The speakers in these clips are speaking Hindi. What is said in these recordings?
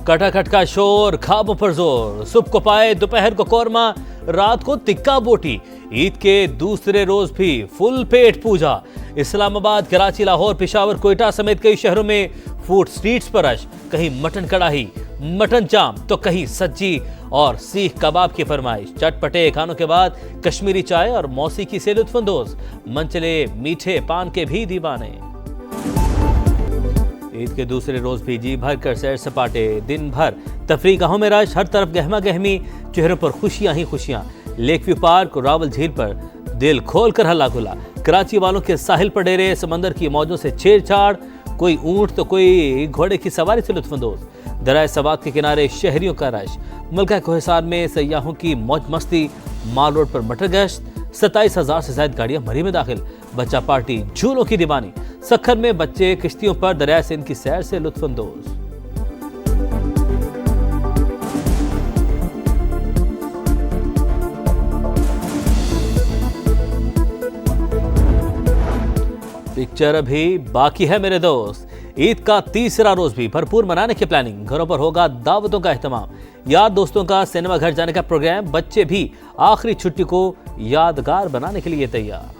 कटाकट का शोर, खाबों पर जोर, सुबह को पाए दोपहर को कौरमा, रात को तिक्का बोटी। ईद के दूसरे रोज भी फुल पेट पूजा। इस्लामाबाद, कराची, लाहौर, पेशावर, कोयटा समेत कई शहरों में फूड स्ट्रीट्स पर रश। कहीं मटन कड़ाही, मटन चाम तो कहीं सज्जी और सीख कबाब की फरमाइश। चटपटे खानों के बाद कश्मीरी चाय और मौसीकी से लुत्फानंदोज। मंचले मीठे पान के भी दीवाने। ईद के दूसरे रोज भी जी भर कर सैर सपाटे। दिन भर तफरीगाहों में रश, हर तरफ गहमा गहमी, चेहरों पर खुशियां ही खुशियां। लेक व्यू पार्क और रावल झील पर दिल खोल कर हल्ला गुला। कराची वालों के साहिल पर डेरे, समंदर की मौजों से छेड़छाड़। कोई ऊंट तो कोई घोड़े की सवारी से लुत्फानंदोज। दरियाए सवात के किनारे शहरियों का रश। मलका कोहिसार में सयाहों की मौज मस्ती। माल रोड पर मटर गश्त। 27,000 से ज्यादा गाड़ियां मरी में दाखिल। बच्चा पार्टी, झूलों की दीवानी। सखर में बच्चे किश्तियों पर दरिया सिंध की सैर से लुत्फानंदोज। पिक्चर अभी बाकी है मेरे दोस्त। ईद का तीसरा रोज भी भरपूर मनाने की प्लानिंग। घरों पर होगा दावतों का एहतमाम। यार दोस्तों का सिनेमा घर जाने का प्रोग्राम। बच्चे भी आखिरी छुट्टी को यादगार बनाने के लिए तैयार।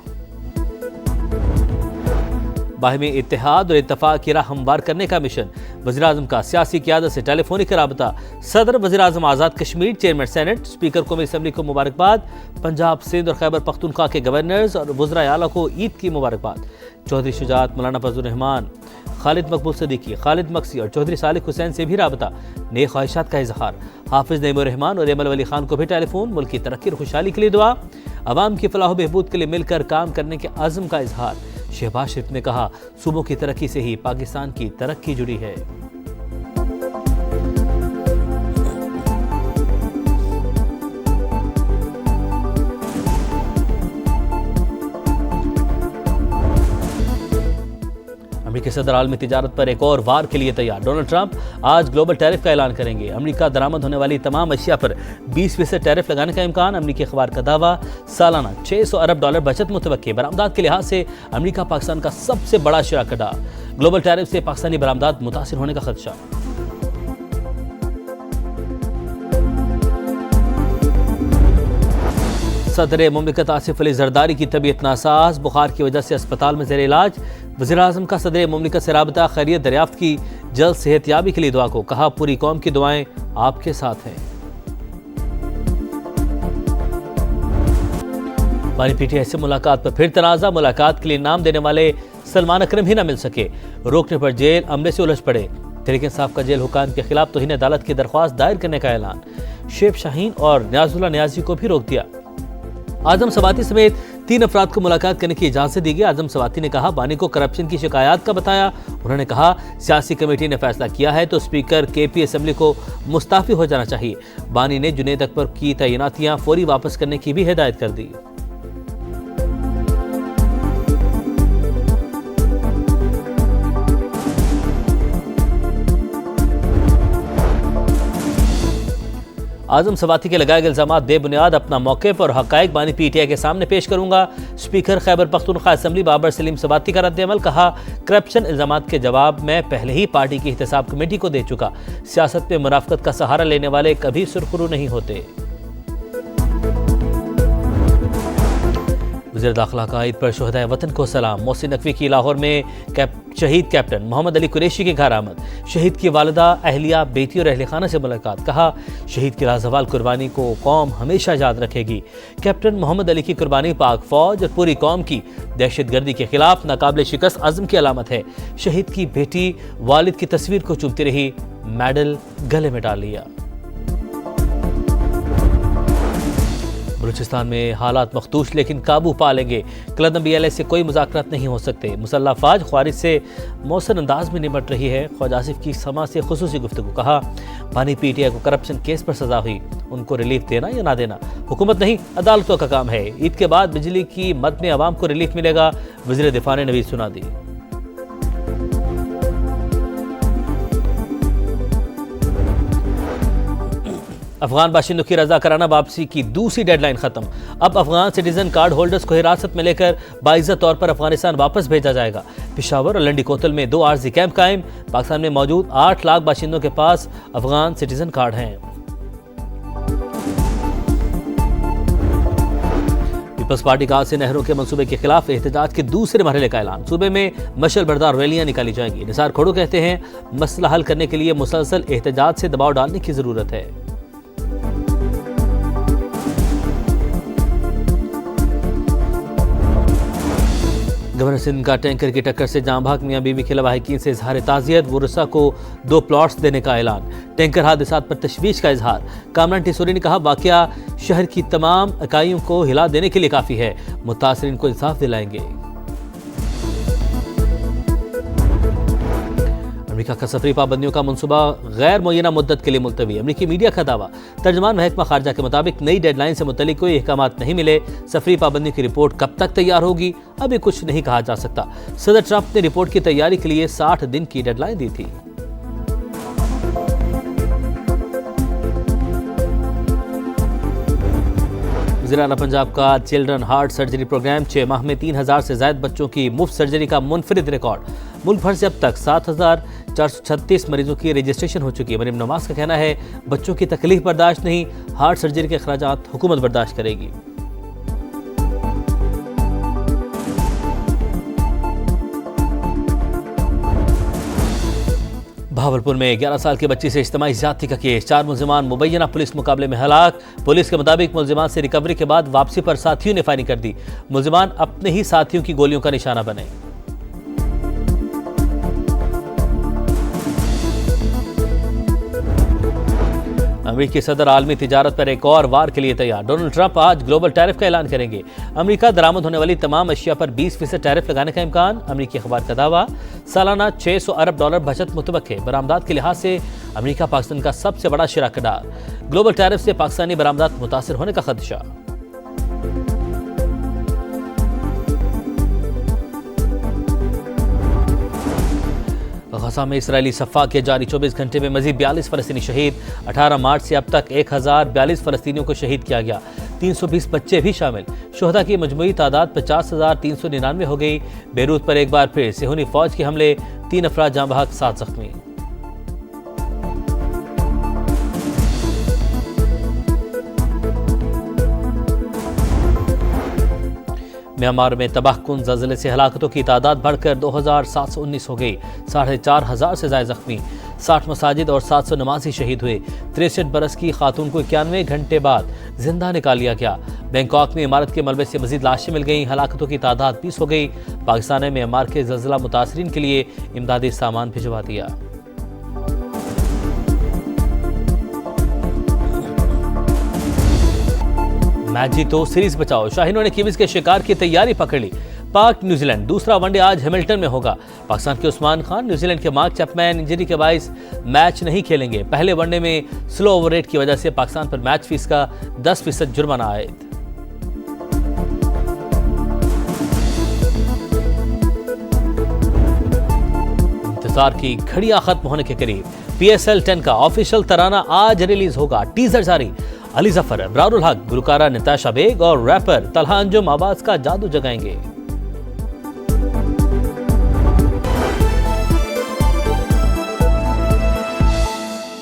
बाहिमी इत्तेहाद और इत्तफाक की राह हमवार करने का मिशन। वज़ीर-ए-आज़म का सियासी क़यादत से टेलीफोनिक राबता। सदर वज़ीर-ए-आज़म Azad Kashmir, chairman senate, speaker कौमी असम्बली को मुबारकबाद। पंजाब, सिंध और खैबर पख्तूनख्वा के गवर्नर्स और वज़राए आला को ईद की मुबारकबाद। चौधरी शुजात, मौलाना फजल रहमान, खालिद मकबूल सदीकी, खालिद मक्सी और चौधरी सालिक हुसैन से भी राबता। नेक ख्वाहिशात का इजहार। हाफिज नईमुर रहमान और एमल वली खान को भी टेलीफोन। मुल्क की तरक्की और खुशहाली के लिए दुआ। अवाम की फलाह बहबूद के लिए मिलकर काम करने के आज़म का इजहार। शहबाज शरीफ ने कहा, सूबों की तरक्की से ही पाकिस्तान की तरक्की जुड़ी है। अमेरिकी सदर आलमी तिजारत पर एक और वार के लिए तैयार। डोनाल्ड ट्रंप आज ग्लोबल टैरिफ का ऐलान करेंगे। अमेरिका दरामद होने वाली तमाम अशिया पर 20% टैरिफ लगाने का इम्कान। अमेरिकी अखबार का दावा। सालाना $600 अरब बचत मुतवक्की। बरामदात के लिहाज से अमेरिका पाकिस्तान का सबसे बड़ा शराकतदार। ग्लोबल टैरिफ से पाकिस्तानी बरामदात मुतासिर होने का खदशा। सदर मुमलिकत आसिफ अली जरदारी की तबीयत नासाज। बुखार की वजह से अस्पताल में ज़ेर इलाज। वज़ीर-ए-आज़म का सदर मुमलिकत से राबता। खैरियत दरियाफ्त की। जल्द सेहतयाबी के लिए दुआ को कहा, पूरी कौम की दुआएं आपके साथ हैं। बानी पीटीआई से मुलाकात पर फिर तनाज़ा। मुलाकात के लिए नाम देने वाले सलमान अकरम ही न मिल सके। रोकने पर जेल अमले से उलझ पड़े। तहरीक इंसाफ का जेल हुकाम के खिलाफ तौहीन अदालत की दरख्वास्त दायर करने का ऐलान। शेख शाहीन और न्याजुल्लाह न्याजी को भी रोक दिया। आजम सवाती समेत 3 अफराद को मुलाकात करने की इजाजत दी गई। आजम सवाती ने कहा, बानी को करप्शन की शिकायत का बताया। उन्होंने कहा, सियासी कमेटी ने फैसला किया है तो स्पीकर केपी असम्बली को मुस्ताफी हो जाना चाहिए। बानी ने जुनेद अकबर की तैनातियां फौरी वापस करने की भी हिदायत कर दी। आजम सवाती के लगाए गए इल्जामात बेबुनियाद। अपना मौके पर हकायक बानी पीटीआई के सामने पेश करूंगा। स्पीकर खैबर पख्तूनख्वा असम्बली बाबर सलीम सवाती का रद्द-ए-अमल। कहा, करप्शन इल्जामात के जवाब में पहले ही पार्टी की एहतसाब कमेटी को दे चुका। सियासत में मुनाफकत का सहारा लेने वाले कभी सुरखरू नहीं होते। वज़ीर दाखिला का ईद पर शोहदाए वतन को सलाम। मोहसिन नकवी की लाहौर में शहीद कैप्टन मोहम्मद अली कुरैशी के घर आमद। शहीद की वालिदा, अहलिया, बेटी और अहले खाना से मुलाकात। कहा, शहीद की लाजवाल कुर्बानी को कौम हमेशा याद रखेगी। कैप्टन मोहम्मद अली की कुर्बानी पाक फौज और पूरी कौम की दहशतगर्दी के खिलाफ नाकाबिले शिकस्त अज़्म की अलामत है। शहीद की बेटी वालिद की तस्वीर को चूमती रही, मेडल गले में डाल लिया। बलूचिस्तान में हालात मखदूश लेकिन काबू पा लेंगे। कलदम BLA से कोई मुज़ाकरात नहीं हो सकते। मुसल्लह अफ़वाज ख्वारिज से मौसन अंदाज में निपट रही है। ख्वाजा आसिफ की समा से खुसूसी गुफ्तगू। कहा, बानी पीटीआई को करप्शन केस पर सजा हुई, उनको रिलीफ देना या ना देना हुकूमत नहीं अदालतों का काम है। ईद के बाद बिजली की मद में आवाम को रिलीफ मिलेगा। वज़ीर दिफा ने नवीद सुना दी। अफगान बाशिंदों की रज़ाकाराना वापसी की दूसरी डेडलाइन खत्म। अब अफगान सिटीजन कार्ड होल्डर्स को हिरासत में लेकर बाइज्जत तौर पर अफगानिस्तान वापस भेजा जाएगा। पेशावर और लंडी कोतल में 2 आरजी कैंप कायम। पाकिस्तान में मौजूद 8 लाख बाशिंदों के पास अफगान सिटीजन कार्ड हैं। पीपल्स पार्टी का आज से नहरों के मंसूबे के खिलाफ एहतजाज के दूसरे मरहले का ऐलान। सूबे में मशल बरदार रैलियां निकाली जाएंगी। निसार खोड़ो कहते हैं मसला हल करने के लिए मुसलसल एहतजाज से दबाव डालने की जरूरत है। गवर्नर सिंध का टैंकर की टक्कर से जाँ भाग मियां बीवी के लवाहिकीन से इजहार ताज़ियत। वुरसा को 2 प्लॉट्स देने का ऐलान। टैंकर हादसात पर तशवीश का इजहार। कामरान टिसोरी ने कहा वाकया शहर की तमाम इकाइयों को हिला देने के लिए काफ़ी है। मुतासरीन को इंसाफ दिलाएंगे। अमेरिका का सफरी पाबंदियों का मंसूबा गैर मुय्यना मुद्दत के लिए मुलतवी। अमेरिकी मीडिया का दावा। तर्जमान महकमा खारजा के मुताबिक नई डेडलाइन से मुतल्लिक कोई अहकाम नहीं मिले। सफरी पाबंदियों की रिपोर्ट कब तक तैयार होगी अभी कुछ नहीं कहा जा सकता। सदर ट्रंप ने रिपोर्ट की तैयारी के लिए 60 दिन की डेडलाइन दी थी। वज़ीर-ए-आला पंजाब का चिल्ड्रन हार्ट सर्जरी प्रोग्राम 6 माह में 3000 से ज्यादा बच्चों की मुफ्त सर्जरी का मुनफरिद रिकॉर्ड। मुल्क भर से अब तक 7436 मरीजों की रजिस्ट्रेशन हो चुकी है। मरीम नवाज का कहना है बच्चों की तकलीफ बर्दाश्त नहीं, हार्ट सर्जरी के अखराजात हुकूमत बर्दाश्त करेगी। भावलपुर में 11 साल की बच्ची से इज्तिमाई ज्यादती का केस। 4 मुलजिमान मुबैना पुलिस मुकाबले में हलाक। पुलिस के मुताबिक मुलजिमान से रिकवरी के बाद वापसी पर साथियों ने फायरिंग कर दी। मुलजिमान अपने ही साथियों की गोलियों का निशाना बने। अमेरिकी सदर आलमी तिजारत पर एक और वार के लिए तैयार। डोनाल्ड ट्रंप आज ग्लोबल टैरिफ का ऐलान करेंगे। अमेरिका दरामद होने वाली तमाम अशिया पर 20% टैरिफ लगाने का इम्कान। अमेरिकी अखबार का दावा। सालाना $600 अरब बचत मुतवक्के। बरामदात के लिहाज से अमेरिका पाकिस्तान का सबसे बड़ा शराकतदार। ग्लोबल टैरिफ से पाकिस्तानी बरामदात मुतासर होने का खदशा। गजा में इसराइली सफ़ा के जारी 24 घंटे में मजीद 42 फ़लस्तीनी शहीद। 18 मार्च से अब तक 1042 फ़लस्तीनियों को शहीद किया गया। 320 बच्चे भी शामिल। शुहदा की मजमूई तादाद 50,399 हो गई। बेरूत पर एक बार फिर सेहूनी फौज के हमले। 3 अफराद जाँ बहक, 7 जख्मी। म्यांमार में तबाहकुन ज़लज़ले से हलाकतों की तादाद बढ़कर 2719 हो गई। 4500 से ज़्यादा जख्मी। 60 मसाजिद और 700 नमाजी शहीद हुए। 63 बरस की खातून को 91 घंटे बाद जिंदा निकाल लिया गया। बैंकॉक में इमारत के मलबे से मजीद लाशें मिल गईं। हलाकतों की तादाद 20 हो गई। पाकिस्तान ने म्यांमार के ज़लज़ला मुतासरीन के लिए इमदादी सामान भिजवा दिया। मैच जीतो सीरीज बचाओ। शाहीनों ने कीवीज के शिकार की तैयारी पकड़ ली। पाक न्यूजीलैंड दूसरा वनडे आज हैमिल्टन में होगा। पाकिस्तान के उस्मान खान न्यूजीलैंड के मार्क चैपमैन इंजरी के बायस मैच नहीं खेलेंगे। पहले वनडे में स्लो ओवर रेट की वजह से पाकिस्तान पर मैच फीस का 10% जुर्माना आयद। इंतजार की घड़ियां खत्म होने के करीब। PSL 10 का ऑफिशियल तराना आज रिलीज होगा। टीजर जारी। अली जफर, अबरारुल हक, गुलकारा निताशा बेग और रैपर तलहा अंजुम आवाज का जादू जगाएंगे।